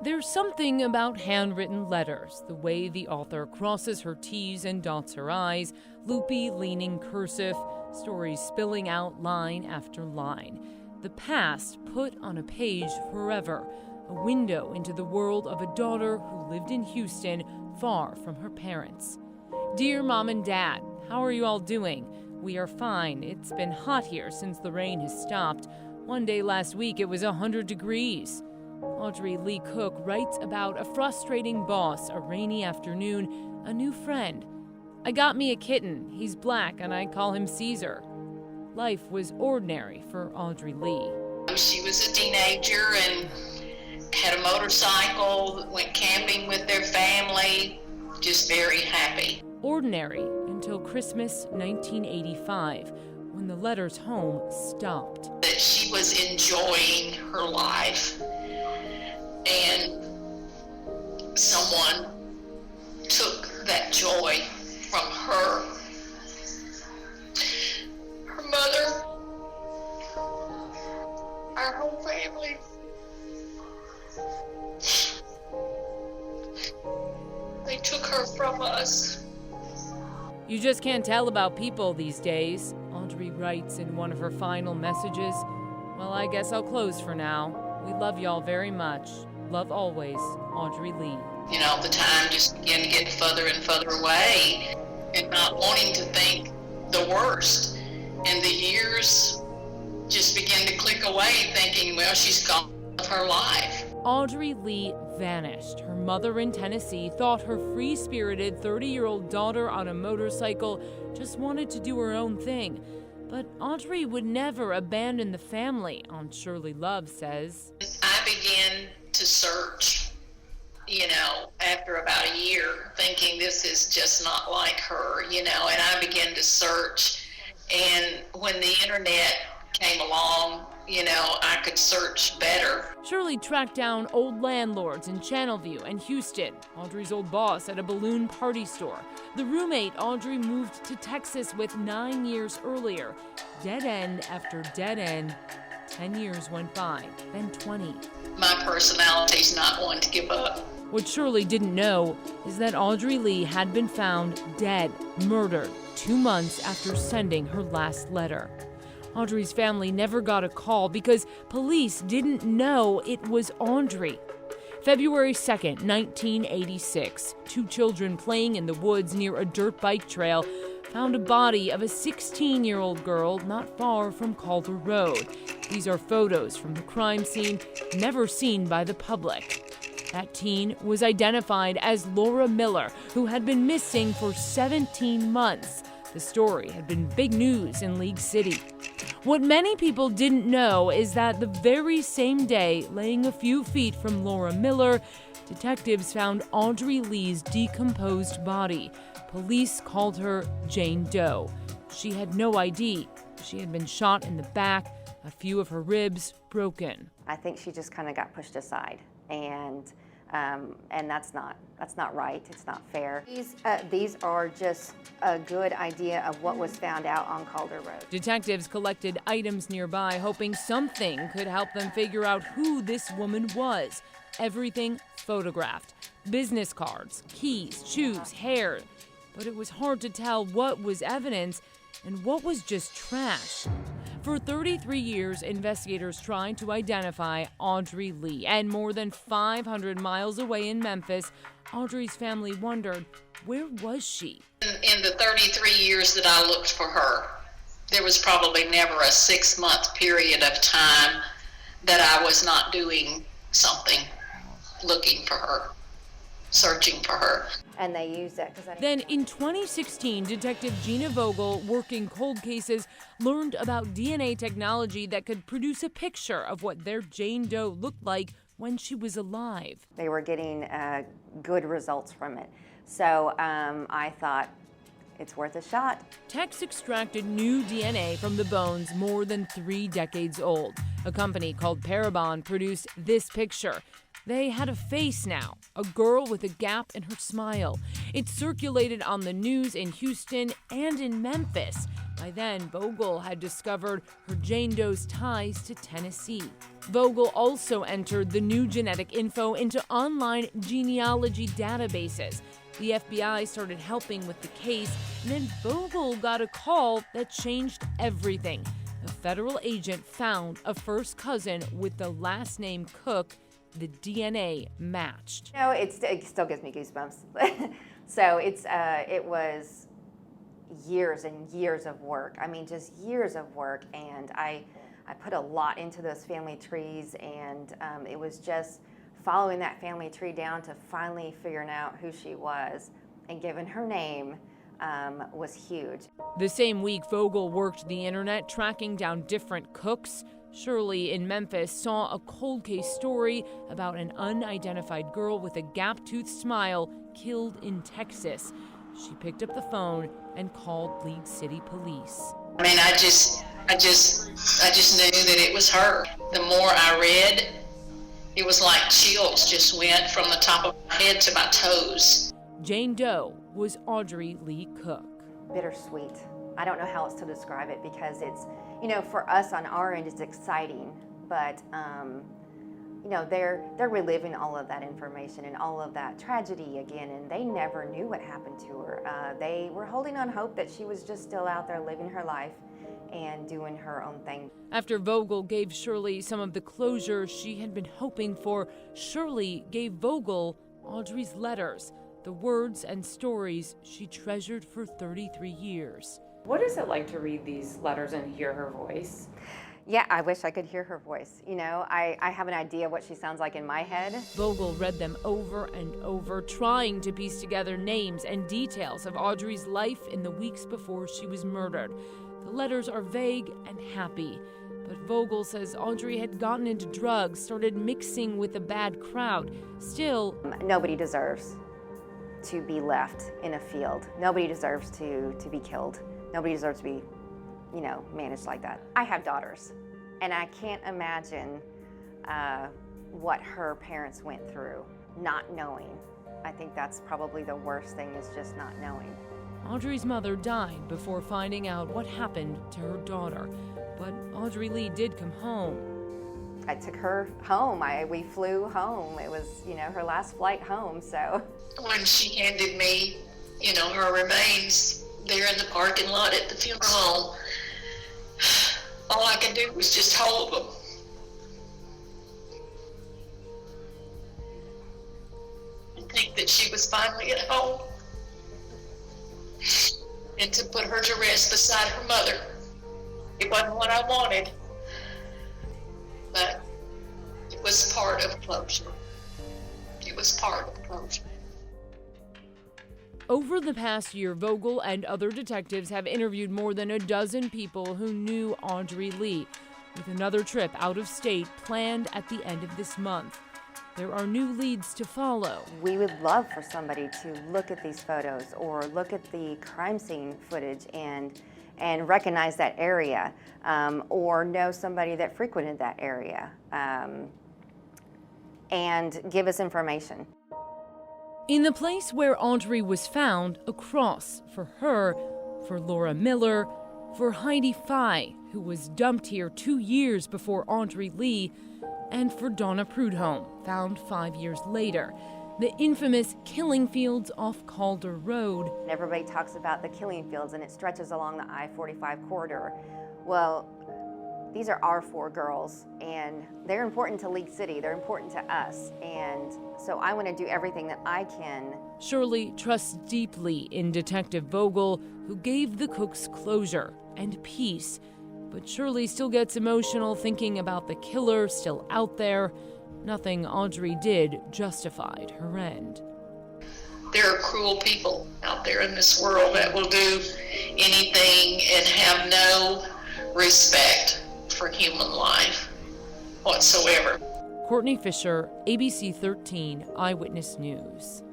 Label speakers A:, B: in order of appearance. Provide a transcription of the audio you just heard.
A: There's something about handwritten letters, the way the author crosses her T's and dots her I's, loopy, leaning cursive, stories spilling out line after line. The past put on a page forever, a window into the world of a daughter who lived in Houston, far from her parents. Dear Mom and Dad, how are you all doing? We are fine. It's been hot here since the rain has stopped. One day last week it was 100 degrees. Audrey Lee Cook writes about a frustrating boss, a rainy afternoon, a new friend. I got me a kitten. He's black and I call him Caesar. Life was ordinary for Audrey Lee.
B: She was a teenager and had a motorcycle, went camping with their family, just very happy.
A: Ordinary until Christmas 1985, when the letters home stopped.
B: That she was enjoying her life, and someone took that joy from her. Her mother, our whole family. They took her from us.
A: You just can't tell about people these days, Audrey writes in one of her final messages. Well, I guess I'll close for now. We love y'all very much. Love always, Audrey Lee.
B: You know, the time just began to get further and further away, and not wanting to think the worst. And the years just began to click away, thinking, well, she's gone with her life.
A: Audrey Lee vanished. Her mother in Tennessee thought her free-spirited 30-year-old daughter on a motorcycle just wanted to do her own thing. But Audrey would never abandon the family, Aunt Shirley Love says.
B: I began to search, after about a year, thinking this is just not like her, and I began to search. And when the internet came along, I could search better.
A: Shirley tracked down old landlords in Channelview and Houston, Audrey's old boss at a balloon party store, the roommate Audrey moved to Texas with 9 years earlier. Dead end after dead end. 10 years went by, then 20.
B: My personality's not one to give up.
A: What Shirley didn't know is that Audrey Lee had been found dead, murdered, 2 months after sending her last letter. Audrey's family never got a call because police didn't know it was Audrey. February 2nd, 1986, 2 children playing in the woods near a dirt bike trail found a body of a 16-year-old girl not far from Calder Road. These are photos from the crime scene, never seen by the public. That teen was identified as Laura Miller, who had been missing for 17 months. The story had been big news in League City. What many people didn't know is that the very same day, laying a few feet from Laura Miller, detectives found Audrey Lee's decomposed body. Police called her Jane Doe. She had no ID. She had been shot in the back, a few of her ribs broken.
C: I think she just kind of got pushed aside, and that's not right. It's not fair. These are just a good idea of what was found out on Calder Road.
A: Detectives collected items nearby, hoping something could help them figure out who this woman was. Everything photographed. Business cards, keys, shoes, hair. But it was hard to tell what was evidence and what was just trash. For 33 years, investigators tried to identify Audrey Lee, and more than 500 miles away in Memphis, Audrey's family wondered, where was she?
B: In the 33 years that I looked for her, there was probably never a 6-month period of time that I was not doing something, looking for her, searching for her.
C: And they used that because
A: Then in 2016, Detective Gina Vogel, working cold cases, learned about DNA technology that could produce a picture of what their Jane Doe looked like when she was alive.
C: they were getting good results from it. So I thought, it's worth a shot.
A: Techs extracted new DNA from the bones more than 3 decades old. A company called Parabon produced this picture. They had a face now, a girl with a gap in her smile. It circulated on the news in Houston and in Memphis. By then, Vogel had discovered her Jane Doe's ties to Tennessee. Vogel also entered the new genetic info into online genealogy databases. The FBI started helping with the case, and then Vogel got a call that changed everything. A federal agent found a first cousin with the last name Cook. The DNA matched.
C: You know, it still gives me goosebumps. So it was years and years of work. I mean, just years of work, and I put a lot into those family trees, and it was just following that family tree down to finally figuring out who she was and giving her name was huge.
A: The same week, Vogel worked the internet tracking down different Cooks. Shirley in Memphis saw a cold case story about an unidentified girl with a gap-toothed smile killed in Texas. She picked up the phone and called League City Police.
B: I mean, I just knew that it was her. The more I read, it was like chills just went from the top of my head to my toes.
A: Jane Doe was Audrey Lee Cook.
C: Bittersweet. I don't know how else to describe it, because it's, you know, for us on our end, it's exciting, but you know, they're reliving all of that information and all of that tragedy again, and they never knew what happened to her. They were holding on hope that she was just still out there living her life and doing her own thing.
A: After Vogel gave Shirley some of the closure she had been hoping for, Shirley gave Vogel Audrey's letters, the words and stories she treasured for 33 years.
D: What is it like to read these letters and hear her voice?
C: Yeah, I wish I could hear her voice. You know, I have an idea what she sounds like in my head.
A: Vogel read them over and over, trying to piece together names and details of Audrey's life in the weeks before she was murdered. The letters are vague and happy, but Vogel says Audrey had gotten into drugs, started mixing with a bad crowd. Still,
C: nobody deserves to be left in a field. Nobody deserves to be killed. Nobody deserves to be, you know, managed like that. I have daughters, and I can't imagine what her parents went through, not knowing. I think that's probably the worst thing, is just not knowing.
A: Audrey's mother died before finding out what happened to her daughter, but Audrey Lee did come home.
C: I took her home. We flew home. It was, you know, her last flight home, so.
B: When she handed me, you know, her remains there in the parking lot at the funeral home, all I could do was just hold them. And think that she was finally at home, and to put her to rest beside her mother. It wasn't what I wanted, but it was part of closure. It was part of closure.
A: Over the past year, Vogel and other detectives have interviewed more than a dozen people who knew Audrey Lee, with another trip out of state planned at the end of this month. There are new leads to follow.
C: We would love for somebody to look at these photos or look at the crime scene footage and recognize that area, or know somebody that frequented that area, and give us information.
A: In the place where Audrey was found, a cross for her, for Laura Miller, for Heidi Fye, who was dumped here 2 years before Audrey Lee, and for Donna Prudhomme, found 5 years later. The infamous killing fields off Calder Road.
C: Everybody talks about the killing fields, and it stretches along the I-45 corridor. Well, these are our 4 girls, and they're important to League City. They're important to us, and so I want to do everything that I can.
A: Shirley trusts deeply in Detective Vogel, who gave the Cooks closure and peace. But Shirley still gets emotional thinking about the killer still out there. Nothing Audrey did justified her end.
B: There are cruel people out there in this world that will do anything and have no respect for human life whatsoever.
A: Courtney Fisher, ABC 13 Eyewitness News.